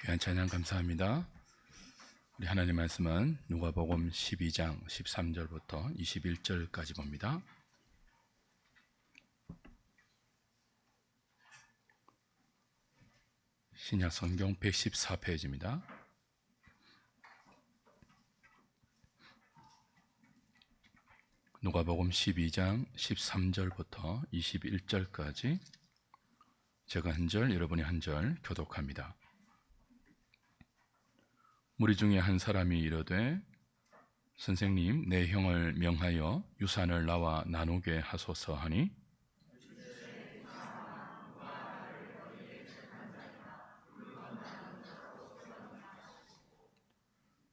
귀한 찬양 감사합니다. 우리 하나님 말씀은 누가복음 12장 13절부터 21절까지 봅니다. 신약 성경 114페이지입니다. 누가복음 12장 13절부터 21절까지 제가 한 절, 여러분이 한 절 교독합니다. 무리 중에 한 사람이 이르되 선생님, 내 형을 명하여 유산을 나와 나누게 하소서 하니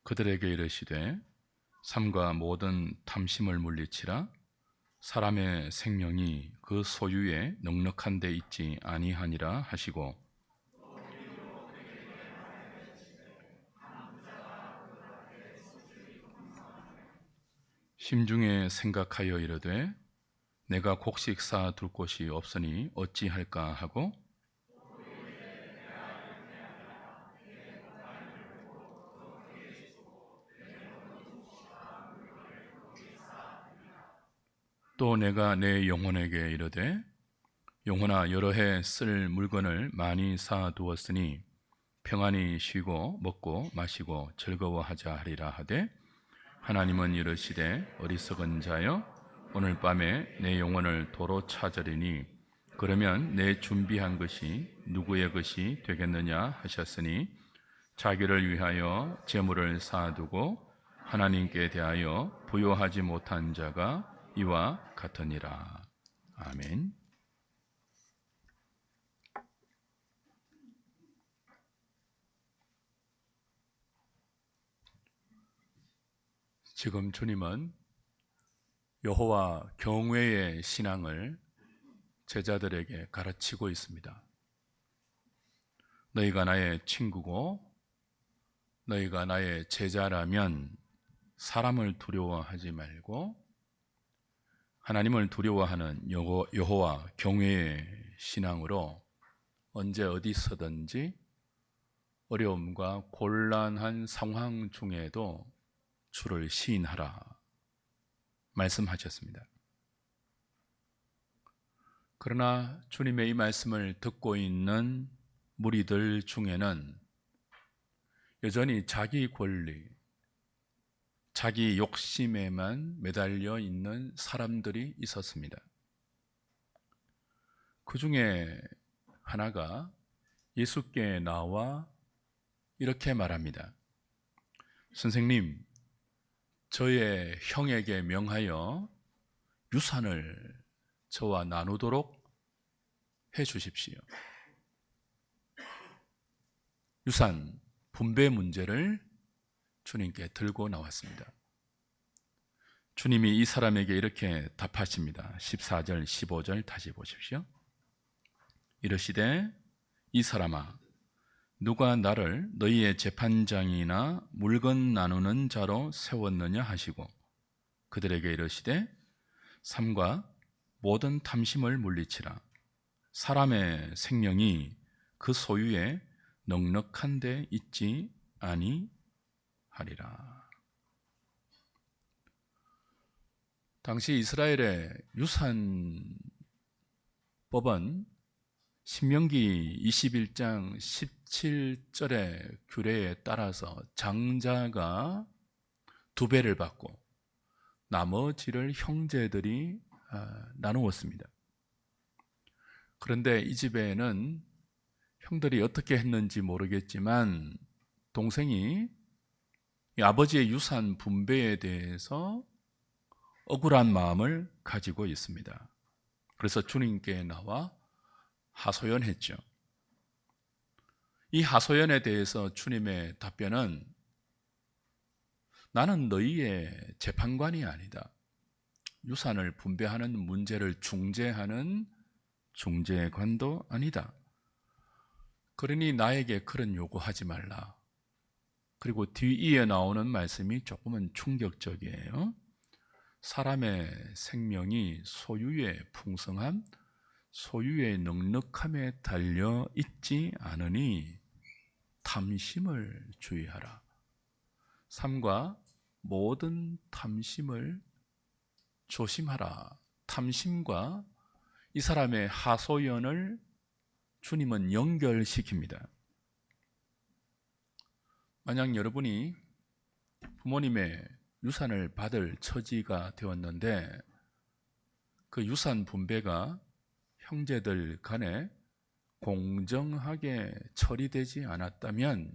그들에게 이르시되 삼가 모든 탐심을 물리치라. 사람의 생명이 그 소유에 넉넉한 데 있지 아니하니라 하시고 심중에 생각하여 이르되 내가 곡식 쌓아 둘 곳이 없으니 어찌할까 하고 또 내가 내 영혼에게 이르되 영혼아, 여러 해 쓸 물건을 많이 쌓아 두었으니 평안히 쉬고 먹고 마시고 즐거워하자 하리라 하되 하나님은 이르시되 어리석은 자여 오늘 밤에 내 영혼을 도로 찾으리니 그러면 내 준비한 것이 누구의 것이 되겠느냐 하셨으니 자기를 위하여 재물을 쌓아두고 하나님께 대하여 부요하지 못한 자가 이와 같으니라. 아멘. 지금 주님은 여호와 경외의 신앙을 제자들에게 가르치고 있습니다. 너희가 나의 친구고 너희가 나의 제자라면 사람을 두려워하지 말고 하나님을 두려워하는 여호와 경외의 신앙으로 언제 어디서든지 어려움과 곤란한 상황 중에도 주를 시인하라 말씀하셨습니다. 그러나 주님의 이 말씀을 듣고 있는 무리들 중에는 여전히 자기 권리, 자기 욕심에만 매달려 있는 사람들이 있었습니다. 그 중에 하나가 예수께 나와 이렇게 말합니다. 선생님, 저의 형에게 명하여 유산을 저와 나누도록 해 주십시오. 유산, 분배 문제를 주님께 들고 나왔습니다. 주님이 이 사람에게 이렇게 답하십니다. 14절, 15절 다시 보십시오. 이르시되 이 사람아, 누가 나를 너희의 재판장이나 물건 나누는 자로 세웠느냐 하시고 그들에게 이르시되 삼가 모든 탐심을 물리치라. 사람의 생명이 그 소유에 넉넉한 데 있지 아니하리라. 당시 이스라엘의 유산법은 신명기 21장 17절의 규례에 따라서 장자가 2배를 받고 나머지를 형제들이 나누었습니다. 그런데 이 집에는 형들이 어떻게 했는지 모르겠지만 동생이 아버지의 유산 분배에 대해서 억울한 마음을 가지고 있습니다. 그래서 주님께 나와 하소연했죠. 이 하소연에 대해서 주님의 답변은 나는 너희의 재판관이 아니다. 유산을 분배하는 문제를 중재하는 중재관도 아니다. 그러니 나에게 그런 요구하지 말라. 그리고 뒤이에 나오는 말씀이 조금은 충격적이에요. 사람의 생명이 소유의 풍성함, 소유의 넉넉함에 달려 있지 않으니 탐심을 주의하라. 3과 모든 탐심을 조심하라. 탐심과 이 사람의 하소연을 주님은 연결시킵니다. 만약 여러분이 부모님의 유산을 받을 처지가 되었는데 그 유산 분배가 형제들 간에 공정하게 처리되지 않았다면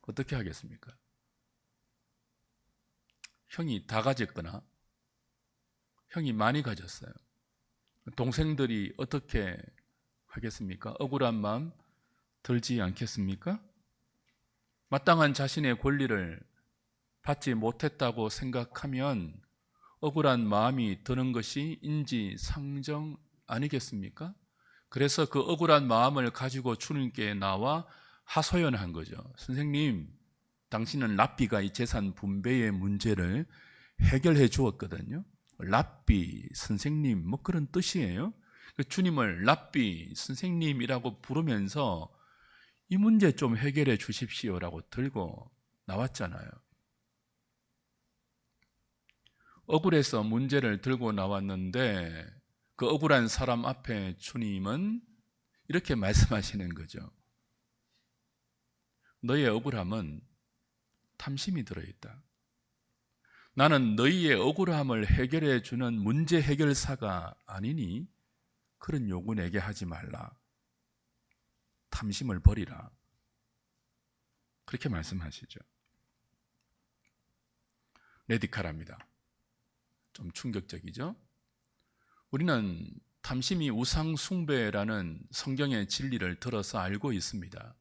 어떻게 하겠습니까? 형이 다 가졌거나 형이 많이 가졌어요. 동생들이 어떻게 하겠습니까? 억울한 마음 들지 않겠습니까? 마땅한 자신의 권리를 받지 못했다고 생각하면 억울한 마음이 드는 것이 인지상정 아니겠습니까? 그래서 그 억울한 마음을 가지고 주님께 나와 하소연한 거죠. 선생님, 당신은 랍비가 이 재산 분배의 문제를 해결해 주었거든요. 랍비, 선생님, 뭐 그런 뜻이에요. 주님을 랍비, 선생님이라고 부르면서 이 문제 좀 해결해 주십시오라고 들고 나왔잖아요. 억울해서 문제를 들고 나왔는데 그 억울한 사람 앞에 주님은 이렇게 말씀하시는 거죠. 너의 억울함은 탐심이 들어있다. 나는 너희의 억울함을 해결해 주는 문제 해결사가 아니니 그런 요구 내게 하지 말라. 탐심을 버리라. 그렇게 말씀하시죠. 레디칼합니다. 좀 충격적이죠? 우리는 탐심이 우상 숭배라는 성경의 진리를 들어서 알고 있습니다.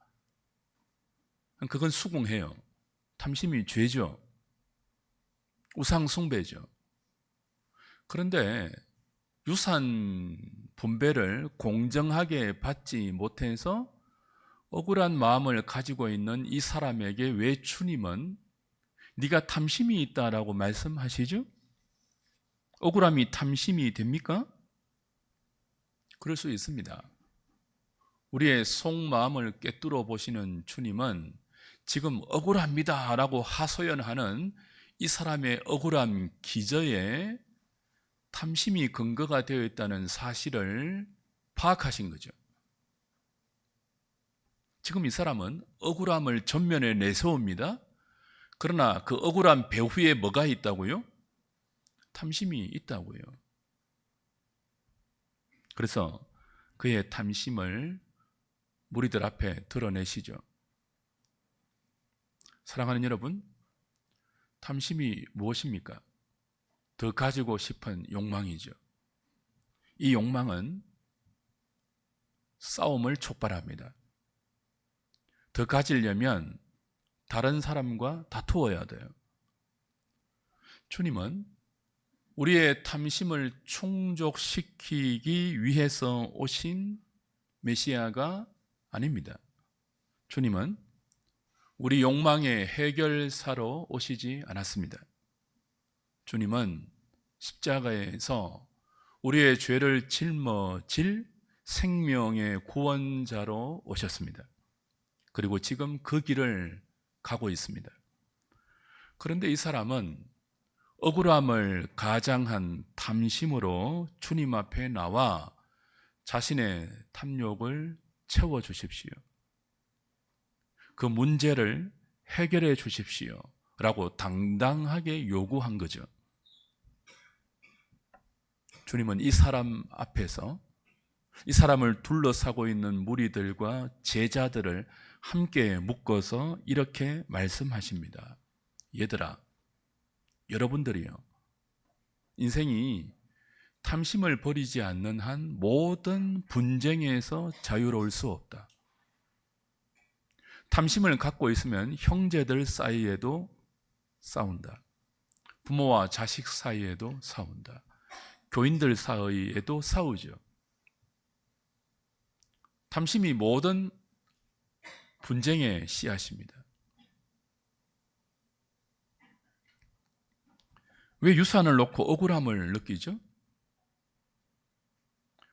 그건 수긍해요. 탐심이 죄죠. 우상 숭배죠. 그런데 유산 분배를 공정하게 받지 못해서 억울한 마음을 가지고 있는 이 사람에게 왜 주님은 네가 탐심이 있다라고 말씀하시죠? 억울함이 탐심이 됩니까? 그럴 수 있습니다. 우리의 속마음을 꿰뚫어 보시는 주님은 지금 억울합니다 라고 하소연하는 이 사람의 억울함 기저에 탐심이 근거가 되어 있다는 사실을 파악하신 거죠. 지금 이 사람은 억울함을 전면에 내세웁니다. 그러나 그 억울한 배후에 뭐가 있다고요? 탐심이 있다고요. 그래서 그의 탐심을 무리들 앞에 드러내시죠. 사랑하는 여러분, 탐심이 무엇입니까? 더 가지고 싶은 욕망이죠. 이 욕망은 싸움을 촉발합니다. 더 가지려면 다른 사람과 다투어야 돼요. 주님은 우리의 탐심을 충족시키기 위해서 오신 메시아가 아닙니다. 주님은 우리 욕망의 해결사로 오시지 않았습니다. 주님은 십자가에서 우리의 죄를 짊어질 생명의 구원자로 오셨습니다. 그리고 지금 그 길을 가고 있습니다. 그런데 이 사람은 억울함을 가장한 탐심으로 주님 앞에 나와 자신의 탐욕을 채워주십시오. 그 문제를 해결해 주십시오 라고 당당하게 요구한 거죠. 주님은 이 사람 앞에서 이 사람을 둘러싸고 있는 무리들과 제자들을 함께 묶어서 이렇게 말씀하십니다. 얘들아, 여러분들이요, 인생이 탐심을 버리지 않는 한 모든 분쟁에서 자유로울 수 없다. 탐심을 갖고 있으면 형제들 사이에도 싸운다. 부모와 자식 사이에도 싸운다. 교인들 사이에도 싸우죠. 탐심이 모든 분쟁의 씨앗입니다. 왜 유산을 놓고 억울함을 느끼죠?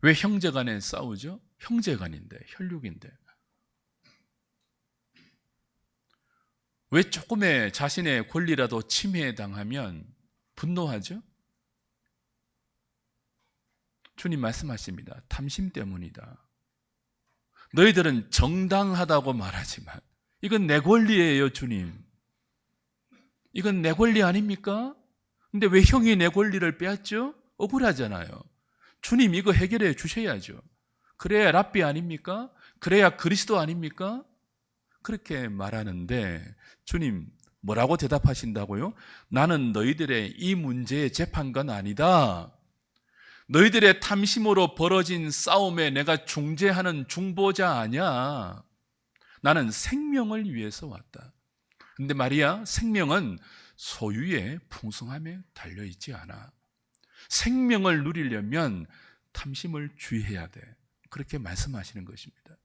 왜 형제간에 싸우죠? 형제간인데, 혈육인데. 왜 조금의 자신의 권리라도 침해당하면 분노하죠? 주님 말씀하십니다. 탐심 때문이다. 너희들은 정당하다고 말하지만 이건 내 권리예요, 주님. 이건 내 권리 아닙니까? 근데 왜 형이 내 권리를 빼앗죠? 억울하잖아요. 주님 이거 해결해 주셔야죠. 그래야 랍비 아닙니까? 그래야 그리스도 아닙니까? 그렇게 말하는데 주님 뭐라고 대답하신다고요? 나는 너희들의 이 문제의 재판관 아니다. 너희들의 탐심으로 벌어진 싸움에 내가 중재하는 중보자 아니야. 나는 생명을 위해서 왔다. 근데 말이야, 생명은 소유의 풍성함에 달려있지 않아. 생명을 누리려면 탐심을 주의해야 돼. 그렇게 말씀하시는 것입니다.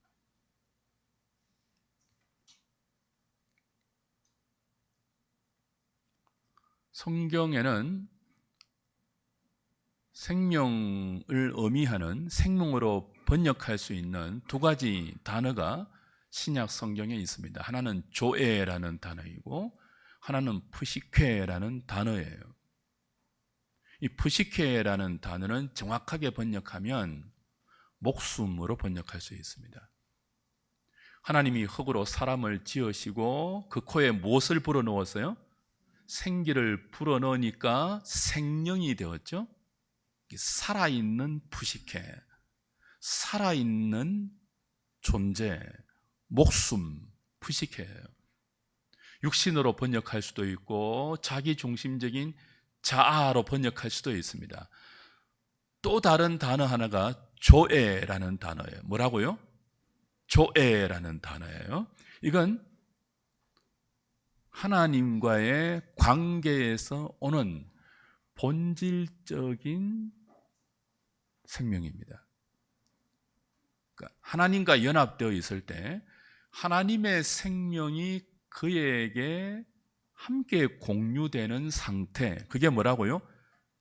성경에는 생명을 의미하는 생명으로 번역할 수 있는 두 가지 단어가 신약 성경에 있습니다. 하나는 조에라는 단어이고 하나는 푸시케라는 단어예요. 이 푸시케라는 단어는 정확하게 번역하면 목숨으로 번역할 수 있습니다. 하나님이 흙으로 사람을 지으시고 그 코에 무엇을 불어넣었어요? 생기를 불어넣으니까 생명이 되었죠. 살아있는 푸시케, 살아있는 존재, 목숨, 푸시케예요. 육신으로 번역할 수도 있고 자기중심적인 자아로 번역할 수도 있습니다. 또 다른 단어 하나가 조에라는 단어예요. 뭐라고요? 조에라는 단어예요. 이건 하나님과의 관계에서 오는 본질적인 생명입니다. 그러니까 하나님과 연합되어 있을 때 하나님의 생명이 그에게 함께 공유되는 상태, 그게 뭐라고요?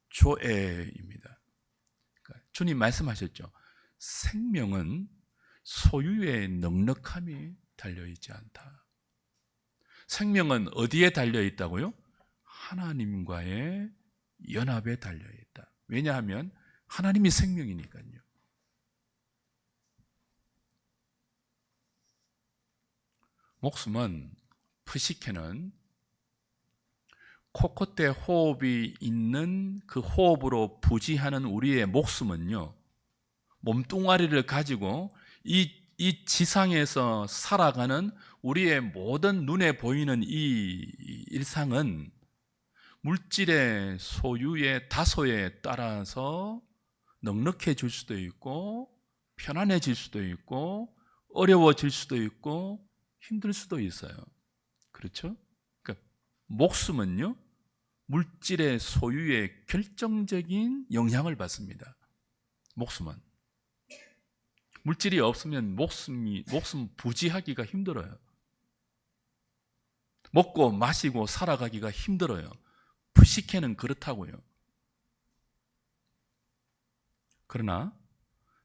조에입니다. 그러니까 주님 말씀하셨죠. 생명은 소유의 넉넉함이 달려있지 않다. 생명은 어디에 달려있다고요? 하나님과의 연합에 달려있다. 왜냐하면 하나님이 생명이니까요. 목숨은, 푸시케는 코끝에 호흡이 있는 그 호흡으로 부지하는 우리의 목숨은요, 몸뚱아리를 가지고 이 지상에서 살아가는 우리의 모든 눈에 보이는 이 일상은 물질의 소유의 다소에 따라서 넉넉해질 수도 있고 편안해질 수도 있고 어려워질 수도 있고 힘들 수도 있어요. 그렇죠? 그러니까 목숨은요, 물질의 소유에 결정적인 영향을 받습니다. 목숨은 물질이 없으면 목숨 부지하기가 힘들어요. 먹고 마시고 살아가기가 힘들어요. 푸시케는 그렇다고요. 그러나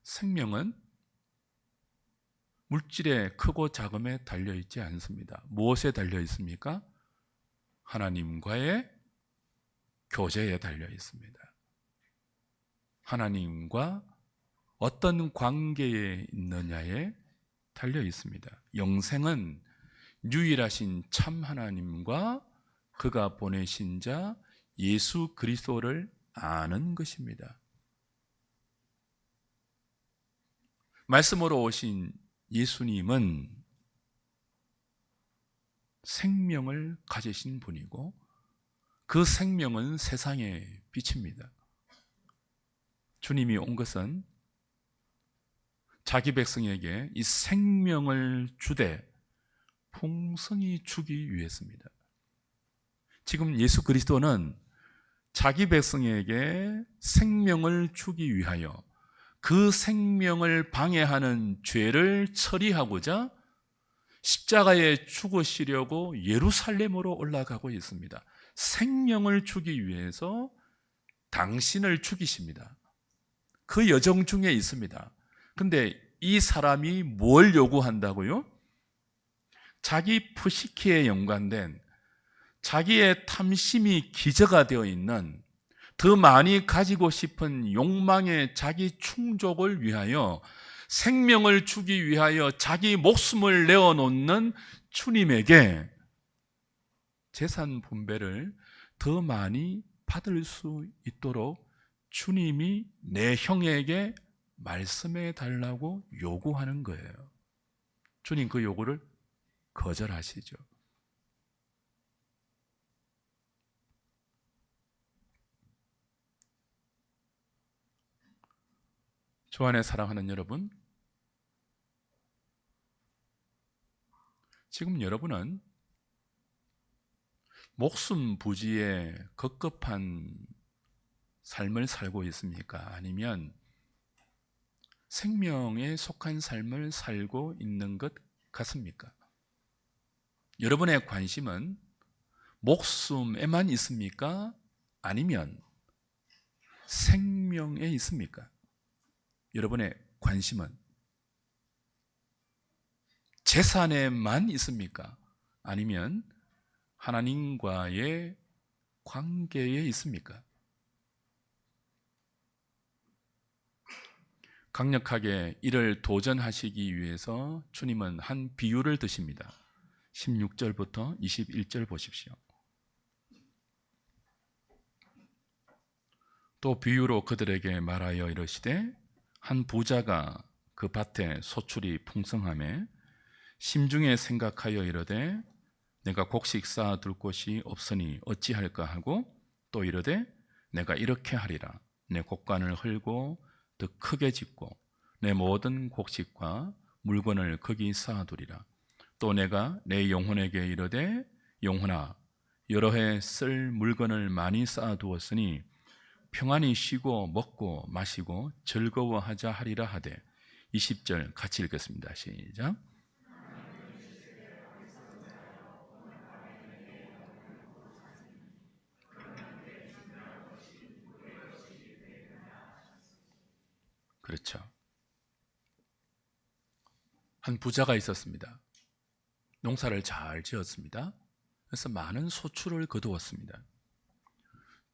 생명은 물질의 크고 작음에 달려있지 않습니다. 무엇에 달려있습니까? 하나님과의 교제에 달려있습니다. 하나님과 어떤 관계에 있느냐에 달려있습니다. 영생은 유일하신 참 하나님과 그가 보내신 자 예수 그리스도를 아는 것입니다. 말씀으로 오신 예수님은 생명을 가지신 분이고 그 생명은 세상의 빛입니다. 주님이 온 것은 자기 백성에게 이 생명을 주되 풍성히 주기 위해서입니다. 지금 예수 그리스도는 자기 백성에게 생명을 주기 위하여 그 생명을 방해하는 죄를 처리하고자 십자가에 죽으시려고 예루살렘으로 올라가고 있습니다. 생명을 주기 위해서 당신을 죽이십니다. 그 여정 중에 있습니다. 근데 이 사람이 뭘 요구한다고요? 자기 푸시키에 연관된 자기의 탐심이 기저가 되어 있는 더 많이 가지고 싶은 욕망의 자기 충족을 위하여 생명을 주기 위하여 자기 목숨을 내어놓는 주님에게 재산 분배를 더 많이 받을 수 있도록 주님이 내 형에게 말씀해 달라고 요구하는 거예요. 주님 그 요구를 거절하시죠. 주 안에 사랑하는 여러분, 지금 여러분은 목숨 부지에 급급한 삶을 살고 있습니까? 아니면 생명에 속한 삶을 살고 있는 것 같습니까? 여러분의 관심은 목숨에만 있습니까? 아니면 생명에 있습니까? 여러분의 관심은 재산에만 있습니까? 아니면 하나님과의 관계에 있습니까? 강력하게 이를 도전하시기 위해서 주님은 한 비유를 드십니다. 16절부터 21절 보십시오. 또 비유로 그들에게 말하여 이르시되 한 부자가 그 밭에 소출이 풍성하매 심중에 생각하여 이르되 내가 곡식 쌓아둘 곳이 없으니 어찌할까 하고 또 이르되 내가 이렇게 하리라. 내 곡간을 헐고 더 크게 짓고 내 모든 곡식과 물건을 거기 쌓아두리라. 또 내가 내 영혼에게 이르되 영혼아 여러 해 쓸 물건을 많이 쌓아두었으니 평안히 쉬고 먹고 마시고 즐거워하자 하리라 하되. 20절 같이 읽겠습니다. 시작. 그렇죠. 한 부자가 있었습니다. 농사를 잘 지었습니다. 그래서 많은 소출을 거두었습니다.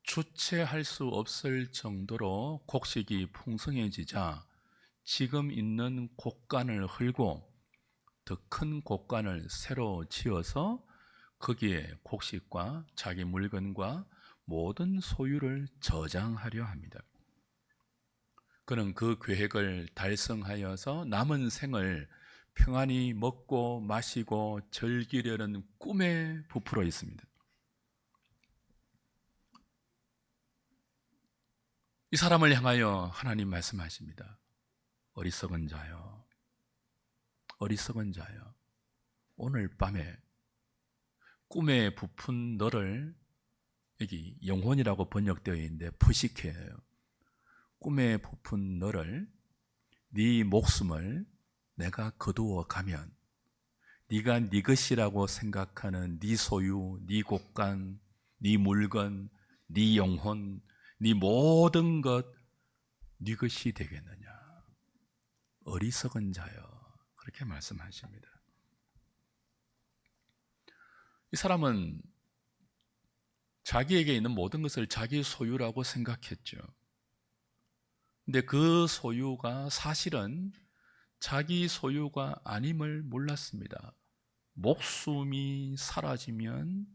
주체할 수 없을 정도로 곡식이 풍성해지자 지금 있는 곡간을 헐고 더 큰 곡간을 새로 지어서 거기에 곡식과 자기 물건과 모든 소유를 저장하려 합니다. 그는 그 계획을 달성하여서 남은 생을 평안히 먹고 마시고 즐기려는 꿈에 부풀어 있습니다. 이 사람을 향하여 하나님 말씀하십니다. 어리석은 자여, 어리석은 자여, 오늘 밤에 꿈에 부푼 너를, 여기 영혼이라고 번역되어 있는데 푸시케예요. 꿈에 부푼 너를, 네 목숨을 내가 거두어 가면 네가 네 것이라고 생각하는 네 소유, 네 곡간, 네 물건, 네 영혼, 네 모든 것 네 것이 되겠느냐. 어리석은 자여, 그렇게 말씀하십니다. 이 사람은 자기에게 있는 모든 것을 자기 소유라고 생각했죠. 근데 그 소유가 사실은 자기 소유가 아님을 몰랐습니다. 목숨이 사라지면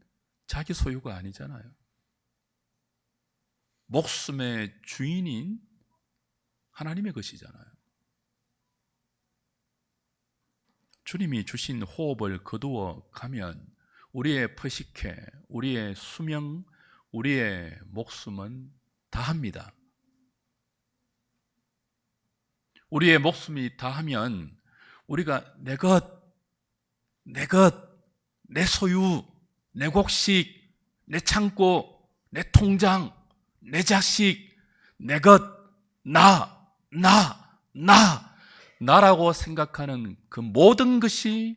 자기 소유가 아니잖아요. 목숨의 주인인 하나님의 것이잖아요. 주님이 주신 호흡을 거두어 가면 우리의 퍼식해, 우리의 수명, 우리의 목숨은 다합니다. 우리의 목숨이 다하면 우리가 내 것, 내 것, 내 소유, 내 곡식, 내 창고, 내 통장, 내 자식, 내 것, 나라고 생각하는 그 모든 것이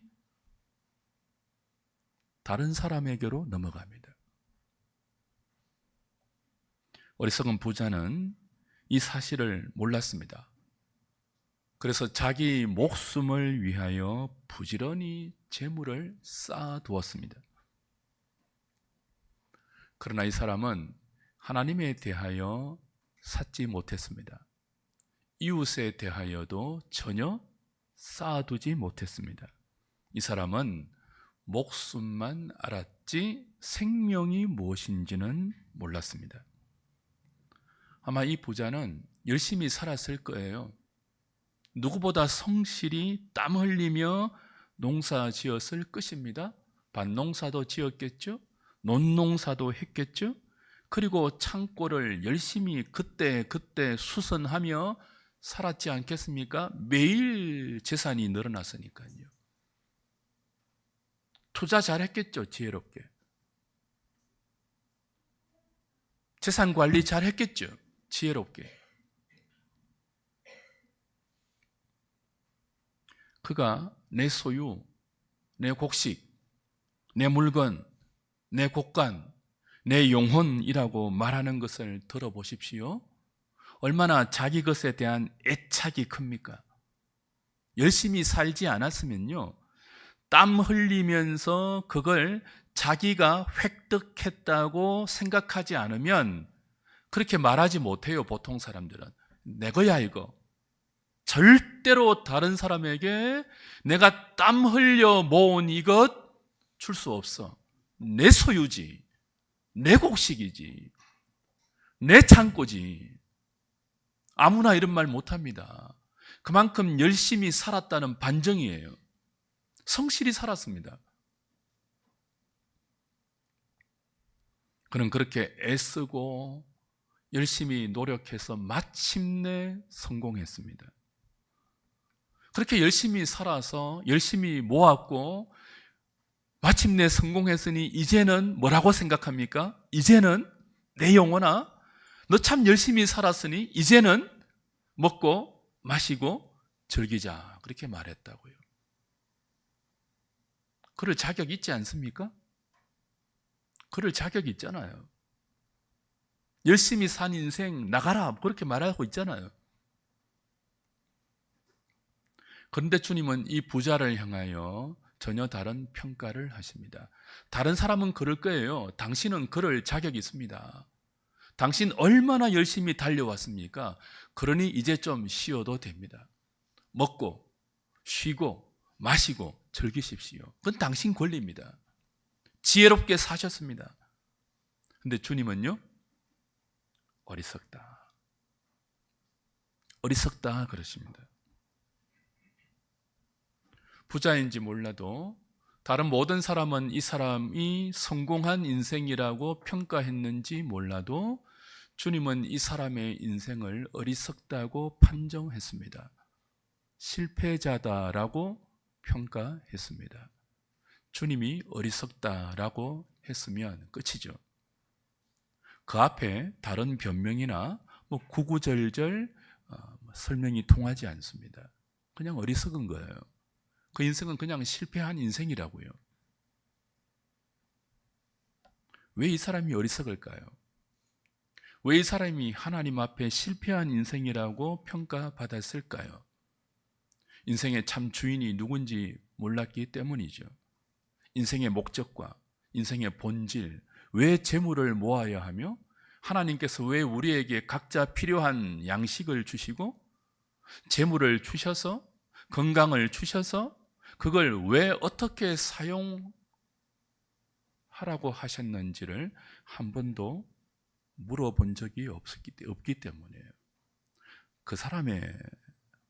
다른 사람에게로 넘어갑니다. 어리석은 부자는 이 사실을 몰랐습니다. 그래서 자기 목숨을 위하여 부지런히 재물을 쌓아두었습니다. 그러나 이 사람은 하나님에 대하여 쌓지 못했습니다. 이웃에 대하여도 전혀 쌓아두지 못했습니다. 이 사람은 목숨만 알았지 생명이 무엇인지는 몰랐습니다. 아마 이 부자는 열심히 살았을 거예요. 누구보다 성실히 땀 흘리며 농사 지었을 것입니다. 밭농사도 지었겠죠? 논농사도 했겠죠? 그리고 창고를 열심히 그때 수선하며 살았지 않겠습니까? 매일 재산이 늘어났으니까요. 투자 잘했겠죠, 지혜롭게. 재산 관리 잘했겠죠, 지혜롭게. 그가 내 소유, 내 곡식, 내 물건, 내 곡간, 내 영혼이라고 말하는 것을 들어보십시오. 얼마나 자기 것에 대한 애착이 큽니까? 열심히 살지 않았으면요, 땀 흘리면서 그걸 자기가 획득했다고 생각하지 않으면 그렇게 말하지 못해요. 보통 사람들은 내 거야 이거. 절대로 다른 사람에게 내가 땀 흘려 모은 이것 줄 수 없어. 내 소유지, 내 곡식이지, 내 창고지. 아무나 이런 말 못합니다. 그만큼 열심히 살았다는 반증이에요. 성실히 살았습니다. 그는 그렇게 애쓰고 열심히 노력해서 마침내 성공했습니다. 그렇게 열심히 살아서 열심히 모았고 마침내 성공했으니 이제는 뭐라고 생각합니까? 이제는 내 영혼아, 너 참 열심히 살았으니 이제는 먹고 마시고 즐기자, 그렇게 말했다고요. 그럴 자격 있지 않습니까? 그럴 자격 있잖아요. 열심히 산 인생 나가라, 그렇게 말하고 있잖아요. 그런데 주님은 이 부자를 향하여 전혀 다른 평가를 하십니다. 다른 사람은 그럴 거예요. 당신은 그럴 자격이 있습니다. 당신 얼마나 열심히 달려왔습니까? 그러니 이제 좀 쉬어도 됩니다. 먹고 쉬고 마시고 즐기십시오. 그건 당신 권리입니다. 지혜롭게 사셨습니다. 근데 주님은요, 어리석다, 어리석다 그러십니다. 부자인지 몰라도 다른 모든 사람은 이 사람이 성공한 인생이라고 평가했는지 몰라도 주님은 이 사람의 인생을 어리석다고 판정했습니다. 실패자다라고 평가했습니다. 주님이 어리석다라고 했으면 끝이죠. 그 앞에 다른 변명이나 구구절절 설명이 통하지 않습니다. 그냥 어리석은 거예요. 그 인생은 그냥 실패한 인생이라고요. 왜 이 사람이 어리석을까요? 왜 이 사람이 하나님 앞에 실패한 인생이라고 평가받았을까요? 인생의 참 주인이 누군지 몰랐기 때문이죠. 인생의 목적과 인생의 본질, 왜 재물을 모아야 하며 하나님께서 왜 우리에게 각자 필요한 양식을 주시고 재물을 주셔서 건강을 주셔서 그걸 왜 어떻게 사용하라고 하셨는지를 한 번도 물어본 적이 없기 때문이에요. 그 사람의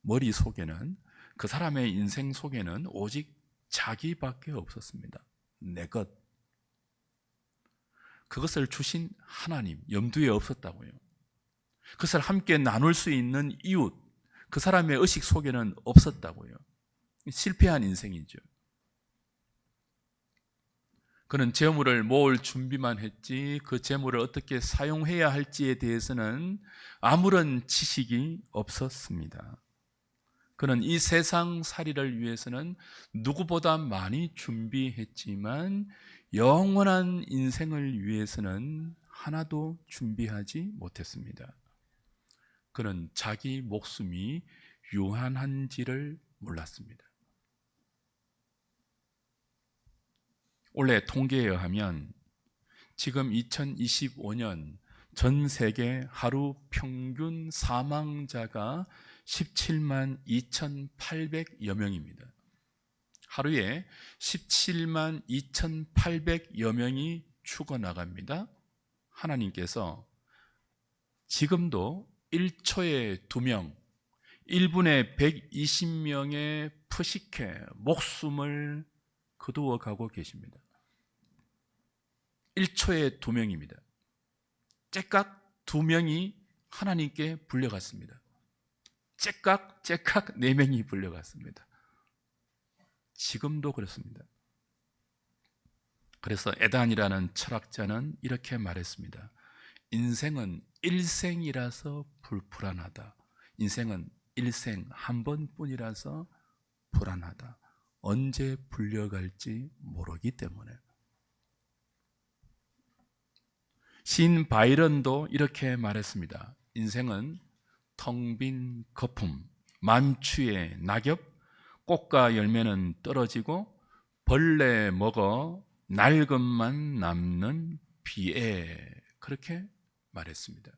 머리 속에는, 그 사람의 인생 속에는 오직 자기밖에 없었습니다. 내 것. 그것을 주신 하나님 염두에 없었다고요. 그것을 함께 나눌 수 있는 이웃, 그 사람의 의식 속에는 없었다고요. 실패한 인생이죠. 그는 재물을 모을 준비만 했지 그 재물을 어떻게 사용해야 할지에 대해서는 아무런 지식이 없었습니다. 그는 이 세상 살이를 위해서는 누구보다 많이 준비했지만 영원한 인생을 위해서는 하나도 준비하지 못했습니다. 그는 자기 목숨이 유한한지를 몰랐습니다. 올해 통계에 의하면 지금 2025년 전 세계 하루 평균 사망자가 17만 2,800여 명입니다. 하루에 17만 2,800여 명이 죽어나갑니다. 하나님께서 지금도 1초에 2명, 1분에 120명의 푸시케 목숨을 거두어 가고 계십니다. 1초에 2명입니다. 째깍 2명이 하나님께 불려갔습니다. 째깍 4명이 불려갔습니다. 지금도 그렇습니다. 그래서 에단이라는 철학자는 이렇게 말했습니다. 인생은 일생이라서 불안하다. 인생은 일생 한 번뿐이라서 불안하다. 언제 불려갈지 모르기 때문에. 시인 바이런도 이렇게 말했습니다. 인생은 텅 빈 거품, 만추의 낙엽, 꽃과 열매는 떨어지고 벌레 먹어 날 것만 남는 비에, 그렇게 말했습니다.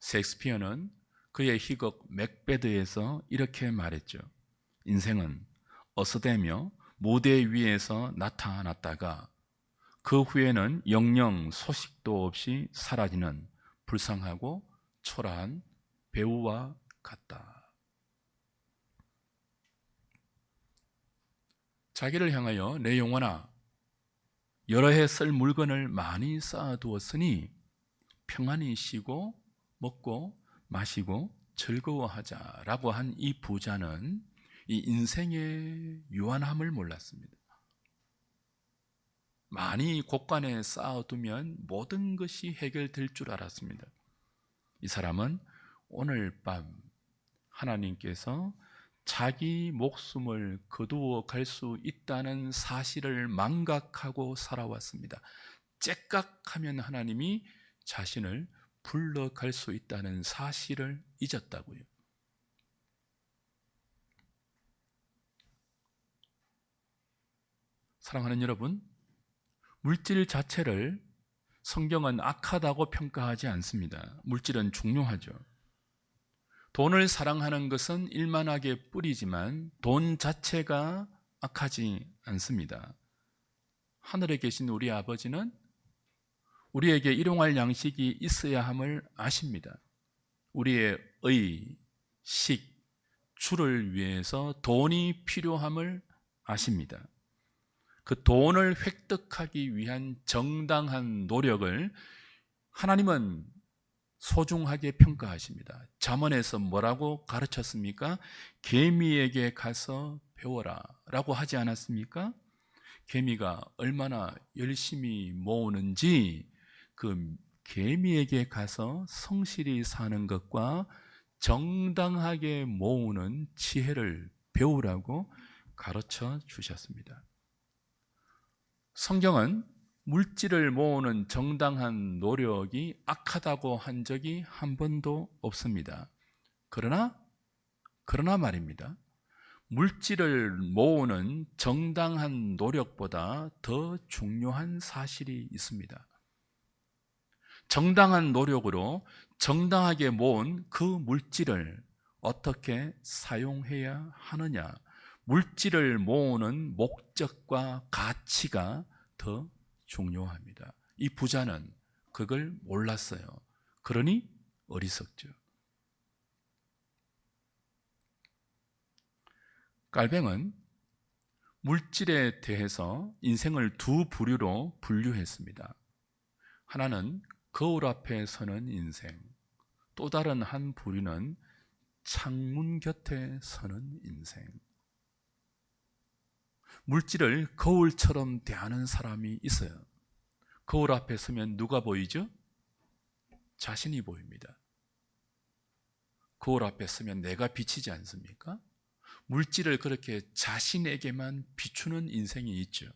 셰익스피어는 그의 희곡 맥베드에서 이렇게 말했죠. 인생은 어스대며 무대 위에서 나타났다가 그 후에는 영영 소식도 없이 사라지는 불쌍하고 초라한 배우와 같다. 자기를 향하여 내 영혼아, 여러 해 쓸 물건을 많이 쌓아두었으니 평안히 쉬고 먹고 마시고 즐거워하자라고 한 이 부자는 이 인생의 유한함을 몰랐습니다. 많이 곳간에 쌓아두면 모든 것이 해결될 줄 알았습니다. 이 사람은 오늘 밤 하나님께서 자기 목숨을 거두어 갈 수 있다는 사실을 망각하고 살아왔습니다. 째깍하면 하나님이 자신을 불러갈 수 있다는 사실을 잊었다고요. 사랑하는 여러분, 물질 자체를 성경은 악하다고 평가하지 않습니다. 물질은 중요하죠. 돈을 사랑하는 것은 일만하게 뿌리지만 돈 자체가 악하지 않습니다. 하늘에 계신 우리 아버지는 우리에게 일용할 양식이 있어야 함을 아십니다. 우리의 의, 식, 주를 위해서 돈이 필요함을 아십니다. 그 돈을 획득하기 위한 정당한 노력을 하나님은 소중하게 평가하십니다. 잠언에서 뭐라고 가르쳤습니까? 개미에게 가서 배워라 라고 하지 않았습니까? 개미가 얼마나 열심히 모으는지 그 개미에게 가서 성실히 사는 것과 정당하게 모으는 지혜를 배우라고 가르쳐 주셨습니다. 성경은 물질을 모으는 정당한 노력이 악하다고 한 적이 한 번도 없습니다. 그러나 말입니다. 물질을 모으는 정당한 노력보다 더 중요한 사실이 있습니다. 정당한 노력으로 정당하게 모은 그 물질을 어떻게 사용해야 하느냐, 물질을 모으는 목적과 가치가 더 중요합니다. 이 부자는 그걸 몰랐어요. 그러니 어리석죠. 깔뱅은 물질에 대해서 인생을 두 부류로 분류했습니다. 하나는 거울 앞에 서는 인생, 또 다른 한 부류는 창문 곁에 서는 인생. 물질을 거울처럼 대하는 사람이 있어요. 거울 앞에 서면 누가 보이죠? 자신이 보입니다. 거울 앞에 서면 내가 비치지 않습니까? 물질을 그렇게 자신에게만 비추는 인생이 있죠.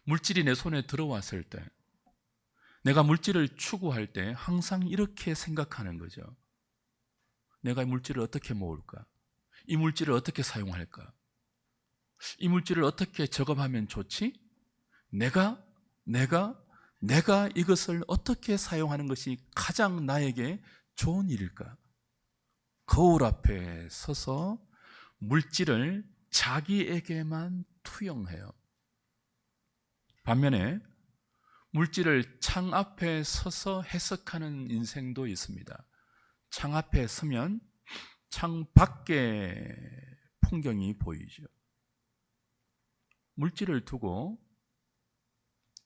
물질이 내 손에 들어왔을 때, 내가 물질을 추구할 때 항상 이렇게 생각하는 거죠. 내가 이 물질을 어떻게 모을까? 이 물질을 어떻게 사용할까? 이 물질을 어떻게 저금하면 좋지? 내가 이것을 어떻게 사용하는 것이 가장 나에게 좋은 일일까? 거울 앞에 서서 물질을 자기에게만 투영해요. 반면에 물질을 창 앞에 서서 해석하는 인생도 있습니다. 창 앞에 서면 창 밖의 풍경이 보이죠. 물질을 두고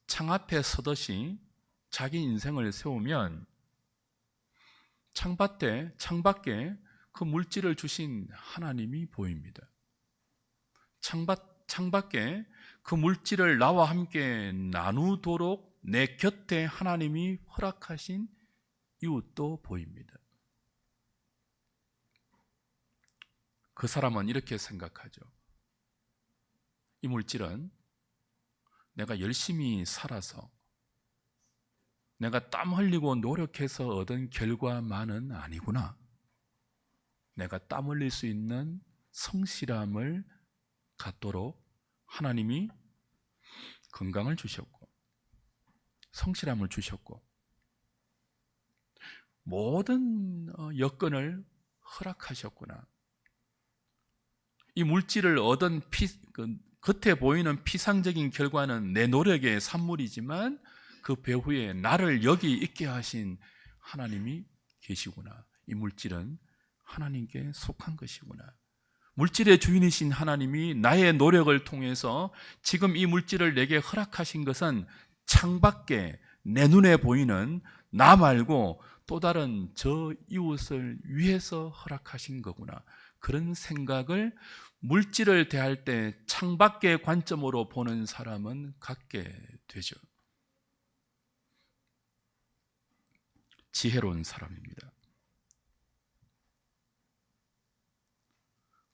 창 앞에 서듯이 자기 인생을 세우면 창밖에 그 물질을 주신 하나님이 보입니다. 창밖에 그 물질을 나와 함께 나누도록 내 곁에 하나님이 허락하신 이웃도 보입니다. 그 사람은 이렇게 생각하죠. 이 물질은 내가 열심히 살아서 내가 땀 흘리고 노력해서 얻은 결과만은 아니구나. 내가 땀 흘릴 수 있는 성실함을 갖도록 하나님이 건강을 주셨고 성실함을 주셨고 모든 여건을 허락하셨구나. 이 물질을 얻은 겉에 보이는 피상적인 결과는 내 노력의 산물이지만 그 배후에 나를 여기 있게 하신 하나님이 계시구나. 이 물질은 하나님께 속한 것이구나. 물질의 주인이신 하나님이 나의 노력을 통해서 지금 이 물질을 내게 허락하신 것은 창밖에 내 눈에 보이는 나 말고 또 다른 저 이웃을 위해서 허락하신 거구나. 그런 생각을 물질을 대할 때 창밖의 관점으로 보는 사람은 갖게 되죠. 지혜로운 사람입니다.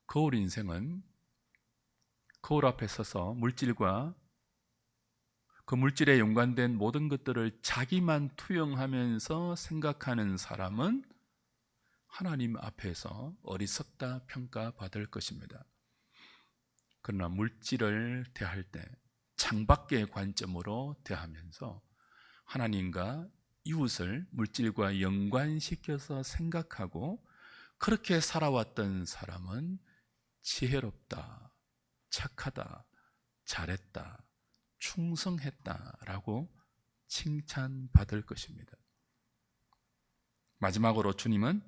거울 인생은 거울 앞에 서서 물질과 그 물질에 연관된 모든 것들을 자기만 투영하면서 생각하는 사람은 하나님 앞에서 어리석다 평가받을 것입니다. 그러나 물질을 대할 때 창밖의 관점으로 대하면서 하나님과 이웃을 물질과 연관시켜서 생각하고 그렇게 살아왔던 사람은 지혜롭다, 착하다, 잘했다, 충성했다라고 칭찬받을 것입니다. 마지막으로 주님은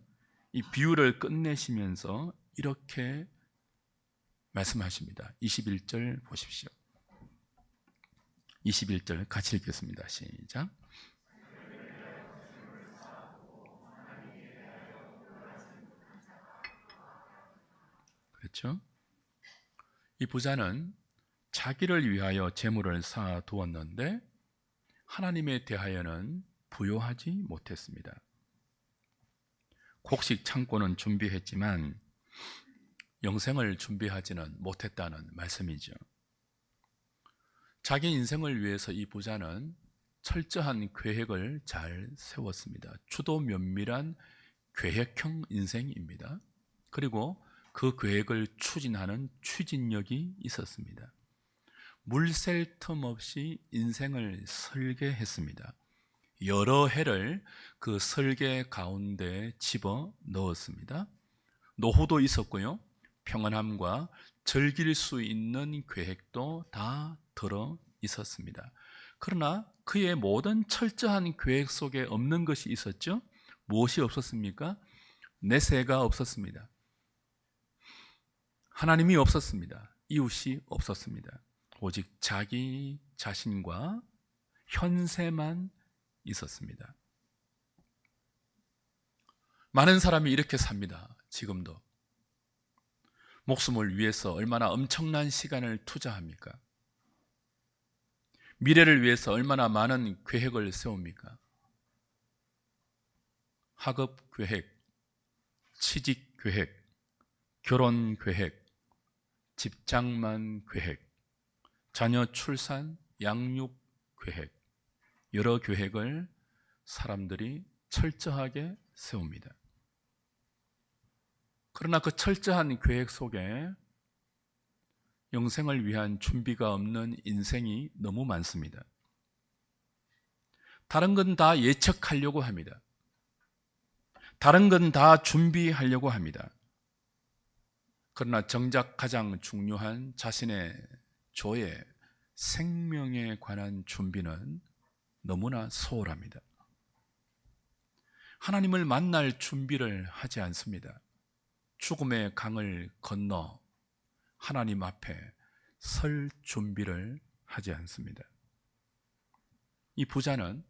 이 비유를 끝내시면서 이렇게 말씀하십니다. 21절 보십시오. 21절 같이 읽겠습니다. 시작. 그렇죠? 이 부자는 자기를 위하여 재물을 쌓아 두었는데 하나님에 대하여는 부요하지 못했습니다. 곡식 창고는 준비했지만 영생을 준비하지는 못했다는 말씀이죠. 자기 인생을 위해서 이 부자는 철저한 계획을 잘 세웠습니다. 추도 면밀한 계획형 인생입니다. 그리고 그 계획을 추진하는 추진력이 있었습니다. 물샐 틈 없이 인생을 설계했습니다. 여러 해를 그 설계 가운데 집어 넣었습니다. 노후도 있었고요. 평안함과 즐길 수 있는 계획도 다 들어 있었습니다. 그러나 그의 모든 철저한 계획 속에 없는 것이 있었죠. 무엇이 없었습니까? 내세가 없었습니다. 하나님이 없었습니다. 이웃이 없었습니다. 오직 자기 자신과 현세만 있었습니다. 많은 사람이 이렇게 삽니다. 지금도. 목숨을 위해서 얼마나 엄청난 시간을 투자합니까? 미래를 위해서 얼마나 많은 계획을 세웁니까? 학업 계획, 취직 계획, 결혼 계획, 집장만 계획, 자녀 출산, 양육 계획, 여러 계획을 사람들이 철저하게 세웁니다. 그러나 그 철저한 계획 속에 영생을 위한 준비가 없는 인생이 너무 많습니다. 다른 건 다 예측하려고 합니다. 다른 건 다 준비하려고 합니다. 그러나 정작 가장 중요한 자신의 조의 생명에 관한 준비는 너무나 소홀합니다. 하나님을 만날 준비를 하지 않습니다. 죽음의 강을 건너 하나님 앞에 설 준비를 하지 않습니다. 이 부자는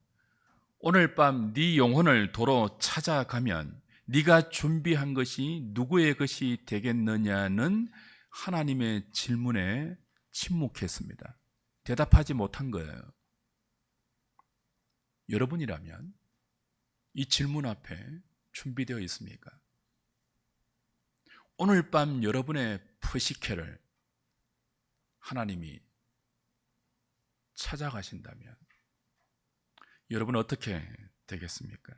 오늘 밤 네 영혼을 도로 찾아가면 네가 준비한 것이 누구의 것이 되겠느냐는 하나님의 질문에 침묵했습니다. 대답하지 못한 거예요. 여러분이라면 이 질문 앞에 준비되어 있습니까? 오늘 밤 여러분의 프시케를 하나님이 찾아가신다면 여러분 어떻게 되겠습니까?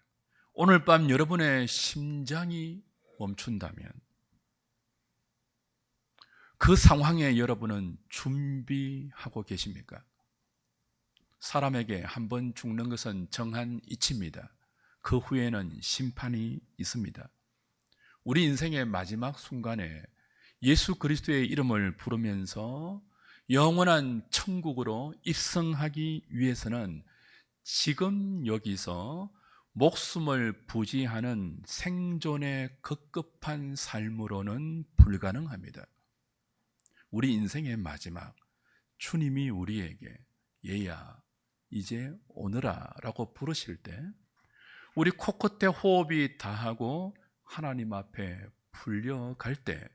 오늘 밤 여러분의 심장이 멈춘다면 그 상황에 여러분은 준비하고 계십니까? 사람에게 한 번 죽는 것은 정한 이치입니다. 그 후에는 심판이 있습니다. 우리 인생의 마지막 순간에 예수 그리스도의 이름을 부르면서 영원한 천국으로 입성하기 위해서는 지금 여기서 목숨을 부지하는 생존의 급급한 삶으로는 불가능합니다. 우리 인생의 마지막, 주님이 우리에게 얘야 이제 오너라 라고 부르실 때 우리 코끝에 호흡이 다하고 하나님 앞에 불려갈 때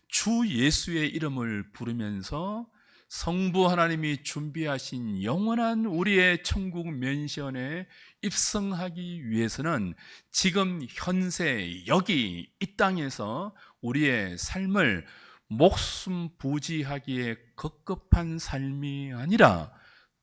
주 예수의 이름을 부르면서 성부 하나님이 준비하신 영원한 우리의 천국 면션에 입성하기 위해서는 지금 현세 여기 이 땅에서 우리의 삶을 목숨 부지하기에 급급한 삶이 아니라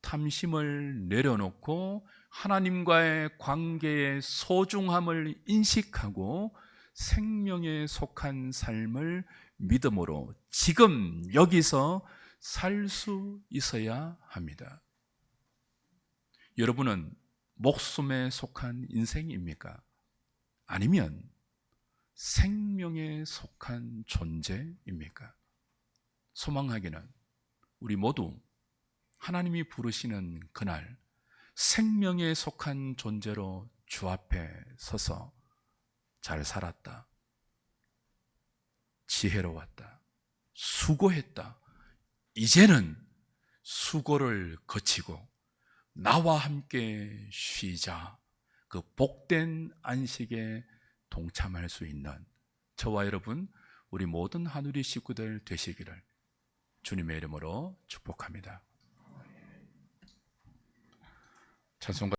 탐심을 내려놓고 하나님과의 관계의 소중함을 인식하고 생명에 속한 삶을 믿음으로 지금 여기서 살 수 있어야 합니다. 여러분은 목숨에 속한 인생입니까? 아니면 생명에 속한 존재입니까? 소망하기는 우리 모두 하나님이 부르시는 그날 생명에 속한 존재로 주 앞에 서서 잘 살았다, 지혜로웠다, 수고했다, 이제는 수고를 거치고 나와 함께 쉬자, 그 복된 안식에 동참할 수 있는 저와 여러분 우리 모든 하누리 식구들 되시기를 주님의 이름으로 축복합니다. 찬송가